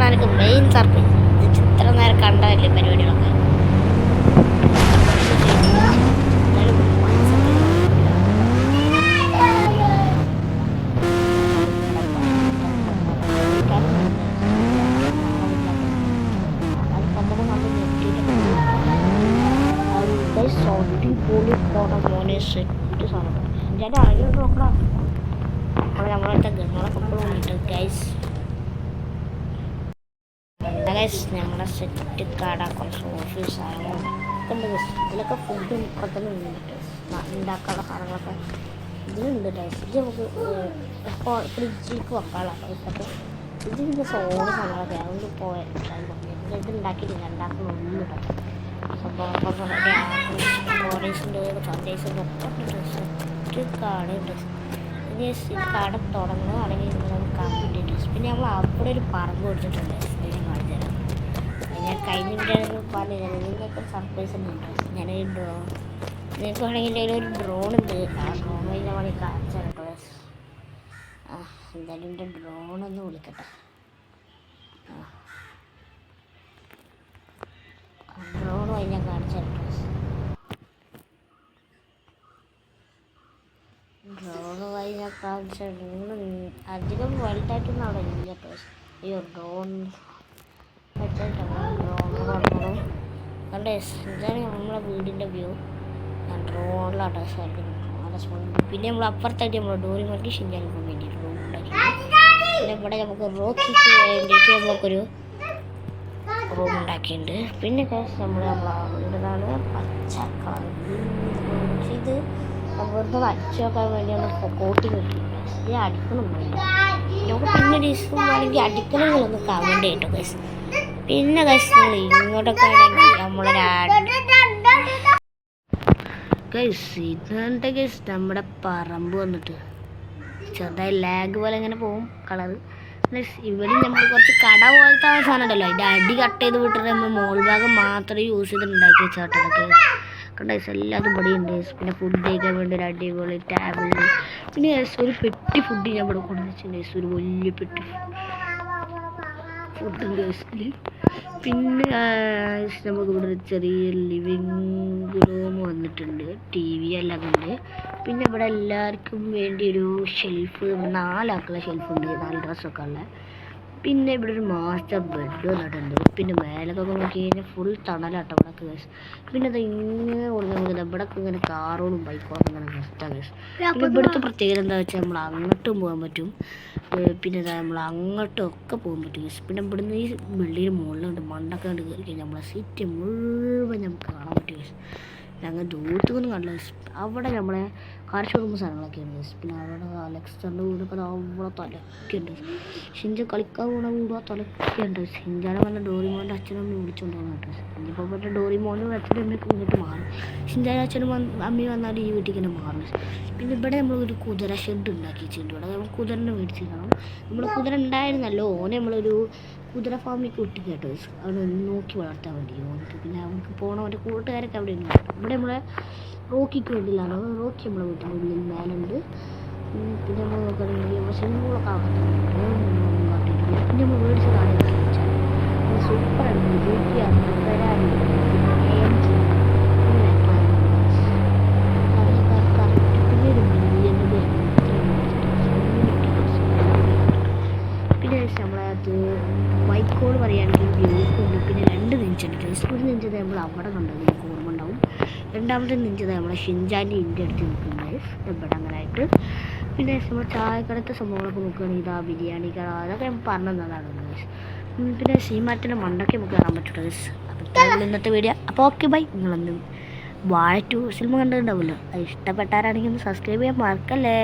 എനിക്ക് main surprise. ഇത് ഇത്ര നേരം കണ്ടതല്ലേ പരിപാടികളൊക്കെ. അടിപൊളി പോണ മോനെ സെറ്റ് സാധനം. ഞാൻ അറിയാൻ നോക്കണം. നമ്മളടുത്ത ഗണ്ണുകളൊക്കെ പോയിട്ട് ഗൈസ് ഞങ്ങളുടെ സെറ്റ് കട കുറച്ച് ഓഫീസ് സാധനങ്ങളുണ്ട്. ഇതിലൊക്കെ ഫുഡും ഒക്കെ ഉണ്ടാക്കാനുള്ള സാധനങ്ങളൊക്കെ ഇതിലുണ്ട് ഗൈസ്. ഇത് നമുക്ക് ഫ്രിഡ്ജിലേക്ക് വെക്കാനുള്ള അപ്പോൾ ഇതിൻ്റെ സോഡ് സാധനങ്ങളൊക്കെ അതുകൊണ്ട് ഇത് ഉണ്ടാക്കിയിട്ടില്ല. ഉണ്ടാക്കണമൊന്നും സംഭവം ഓറേഞ്ചിൻ്റെ സൺഡേസിൻ്റെ ഒക്കെ കാട് ഇനി കട തുടങ്ങുകയാണെങ്കിൽ നമുക്ക് കാണാൻ ഡ്രസ്. പിന്നെ നമ്മൾ അവിടെ ഒരു പറമ്പ് കൊടുത്തിട്ടുണ്ട്. ഞാൻ കാണിച്ചു തരാം. ഞാൻ കഴിഞ്ഞ വീഡിയോ പറഞ്ഞില്ല നിങ്ങൾക്ക് സർപ്രൈസ് ഉണ്ട്. ഞാൻ നിങ്ങൾക്ക് വേണമെങ്കിൽ ഒരു ഡ്രോൺ ഉണ്ട്. ആ ഡ്രോൺ വഴി ഞാൻ വേണമെങ്കിൽ കാണിച്ചു തരാം കേട്ടോ. എന്തായാലും എൻ്റെ ഡ്രോണൊന്ന് വിളിക്കട്ടെ. ഡ്രോൺ വഴി ഞാൻ കാണിച്ചു തരാം. ഡ്രോൺ വഴി ഞാൻ കാണിച്ചിട്ടുണ്ട്. അധികം വലുതായിട്ടൊന്നും അവിടെ ഇല്ല കേട്ടോ. അയ്യോ ഡ്രോൺ ഡ്രോൺ കണ്ടേ. ഇതാണ് നമ്മളെ വീടിൻ്റെ വ്യൂ. ഞാൻ ഡ്രോണിലാട്ടോ ശ്രമിക്കുന്നത്. പിന്നെ നമ്മൾ അപ്പുറത്തായിട്ട് നമ്മൾ ഡോറിമോനിക്ക് ഷിൻചാനിക്ക് വേണ്ടിയിട്ട് റൂം ഉണ്ടാക്കി. പിന്നെ ഇവിടെ നമുക്ക് റോക്കിക്ക് വേണ്ടിയിട്ട് നമുക്കൊരു റൂം ഉണ്ടാക്കിയിട്ടുണ്ട്. പിന്നെ നമ്മളതാണ് പച്ച കളർ. ഇത് വെറുതെ അടിച്ചു നോക്കാൻ വേണ്ടി നമ്മൾ കോട്ടിങ് കിട്ടിയിട്ടുണ്ട്. ഇത് അടിക്കണം നമുക്ക് പിന്നെ ഡിസ്കും വേണമെങ്കിൽ അടിക്കണമെങ്കിലൊന്ന് കമൻറ്റ് ചെയ്യട്ടോ ഗൈസ്. പിന്നെ ഗൈസ് നിങ്ങൾ ഇങ്ങോട്ടൊക്കെ ആണെങ്കിൽ നമ്മളൊരു ഗൈസ് ഇതെന്താ ഗൈസ് നമ്മുടെ പറമ്പ് വന്നിട്ട് ചെറുതായി ലാഗ് പോലെ ഇങ്ങനെ പോവും കളറ്. ഇവിടെ നമ്മൾ കുറച്ച് കട പോലത്തെ സാധനം ഉണ്ടല്ലോ, അതിൻ്റെ അടി കട്ട് ചെയ്ത് വിട്ടിട്ട് നമ്മൾ മോൾ ഭാഗം മാത്രമേ യൂസ് ചെയ്ത് ഉണ്ടാക്കി വെച്ചാട്ടതൊക്കെ കണ്ട. എല്ലാതും ഇവിടെ ഉണ്ട്. പിന്നെ ഫുഡ് കഴിക്കാൻ വേണ്ടി ഒരു അടിപൊളി ടേബിൾ. പിന്നെ ഒരു പെട്ടി ഫുഡ് ഞാൻ ഇവിടെ കൊണ്ടുവച്ചിട്ടുണ്ട്. ഒരു വലിയ പെട്ടി ഫുഡിൻ്റെ കേസിൽ. പിന്നെ നമുക്ക് ഇവിടെ ഒരു ചെറിയ ലിവിങ് റൂം വന്നിട്ടുണ്ട്. ടി വി എല്ലാം ഉണ്ട്. പിന്നെ ഇവിടെ എല്ലാവർക്കും വേണ്ടി ഒരു ഷെൽഫ്, 4 ആക്കുള്ള ഷെൽഫുണ്ട്, 4 ഡ്രസ്സൊക്കെ ഉള്ള. പിന്നെ ഇവിടെ ഒരു മാസ്റ്റർ ബെഡ് വന്നിട്ടുണ്ട്. പിന്നെ മേലൊക്കെ നോക്കി കഴിഞ്ഞാൽ ഫുൾ തണലാട്ടോ ഇവിടെ കേസ്. പിന്നെ അത് ഇങ്ങനെ കൊടുക്കുന്നത് ഇവിടെയൊക്കെ ഇങ്ങനെ കാറുകളും ബൈക്കുകളും ഇങ്ങനെ ബെസ്റ്റാണ് കേസ്. പിന്നെ ഇവിടുത്തെ പ്രത്യേകത എന്താ വെച്ചാൽ നമ്മൾ അങ്ങോട്ടും പോകാൻ പറ്റും. പിന്നെ നമ്മൾ അങ്ങോട്ടും ഒക്കെ പോകാൻ പറ്റും കേസ്. പിന്നെ ഇവിടുന്ന് ഈ ബിൽഡിങ്ങിന് മുകളിലുണ്ട് മണ്ണൊക്കെ കണ്ട് കയറി കഴിഞ്ഞാൽ നമ്മളെ സിറ്റി മുഴുവൻ നമുക്ക് കാണാൻ പറ്റും കേസ്. ഞങ്ങൾ ദൂരത്തൊന്നും കണ്ടില്ല കേസ്. അവിടെ നമ്മളെ കാർഷിക സാധനങ്ങളൊക്കെ ഉണ്ട് കേസ്. പിന്നെ അവിടെ അലക്സാണ്ടർ വീടൊക്കെ അവിടെ തലക്കുണ്ട്. ഷിൻജ കളിക്കാൻ പോകുന്ന വീടും തലക്കുണ്ട്. ഷിൻജാനെ വന്ന ഡോറിമോൻ്റെ അച്ഛനും അമ്മയും വിളിച്ചുകൊണ്ട് പോകുന്ന കേട്ടോ. ഇനിയിപ്പോൾ മറ്റേ ഡോറിമോനും അച്ഛനും അമ്മയൊക്കെ ഇങ്ങോട്ട് മാറും. ഷിൻജാനും അച്ഛനും അമ്മയും വന്നാൽ ഈ വീട്ടിൽ തന്നെ മാറും. പിന്നെ ഇവിടെ നമ്മളൊരു കുതിര ഷെഡ് ഉണ്ടാക്കി വെച്ചിട്ടുണ്ട്. ഇവിടെ നമ്മൾ കുതിരനെ മേടിച്ചിരിക്കണം. നമ്മൾ കുതിര ഉണ്ടായിരുന്നല്ലോ, ഓനെ നമ്മളൊരു കുതിര ഫാമിലേക്ക് വിട്ടു കേട്ടോ. അവിടെ നോക്കി വളർത്താൻ വേണ്ടി ഓനക്ക്. പിന്നെ അവർക്ക് പോകണം, അവൻ്റെ കൂട്ടുകാരൊക്കെ അവിടെ ഉണ്ട്. ഇവിടെ നമ്മളെ റോക്കിക്ക് വേണ്ടിയിലാണ്. റോക്കി നമ്മളെ വീട്ടിൻ്റെ ഉള്ളിൽ മേലുണ്ട്. പിന്നെ നമ്മൾ നോക്കുകയാണെങ്കിൽ സിംബിളൊക്കെ ആക്കുന്നുണ്ട്. പിന്നെ നമ്മൾ മേടിച്ചതാണ് സൂപ്പറാണ്. പിന്നെ നമ്മളത് വൈക്കോട് പറയുകയാണെങ്കിൽ ബ്ലൂക്കുണ്ട്. പിന്നെ 2 നെഞ്ചുണ്ട്. ഒരു നെഞ്ചത് നമ്മൾ അവിടെ കണ്ടത് എനിക്ക് ഓർമ്മ ഉണ്ടാവും. രണ്ടാമത്തെ നെഞ്ചത് നമ്മളെ ഷിൻജാൻ്റെ ഇന്ത്യ അടുത്ത് നിൽക്കുന്നത് ഇവിടെ അങ്ങനെ ആയിട്ട്. പിന്നെ നമ്മൾ ചായക്കടത്തെ സംഭവങ്ങളൊക്കെ നോക്കുകയാണെങ്കിൽ ഇതാ ബിരിയാണി കട അതൊക്കെ ഞാൻ പറഞ്ഞതാണ്. പിന്നെ സീമാറ്റിൻ്റെ മണ്ടൊക്കെ നമുക്ക് കാണാൻ പറ്റും. അപ്പോൾ ഇന്നത്തെ വീഡിയോ. അപ്പോൾ ഓക്കെ ബൈ. നിങ്ങളൊന്നും വാഴ 2 സിനിമ കണ്ടിട്ടുണ്ടാവുമല്ലോ, അത് ഇഷ്ടപ്പെട്ടാരാണെങ്കിൽ ഒന്ന് സബ്സ്ക്രൈബ് ചെയ്യാൻ മറക്കല്ലേ.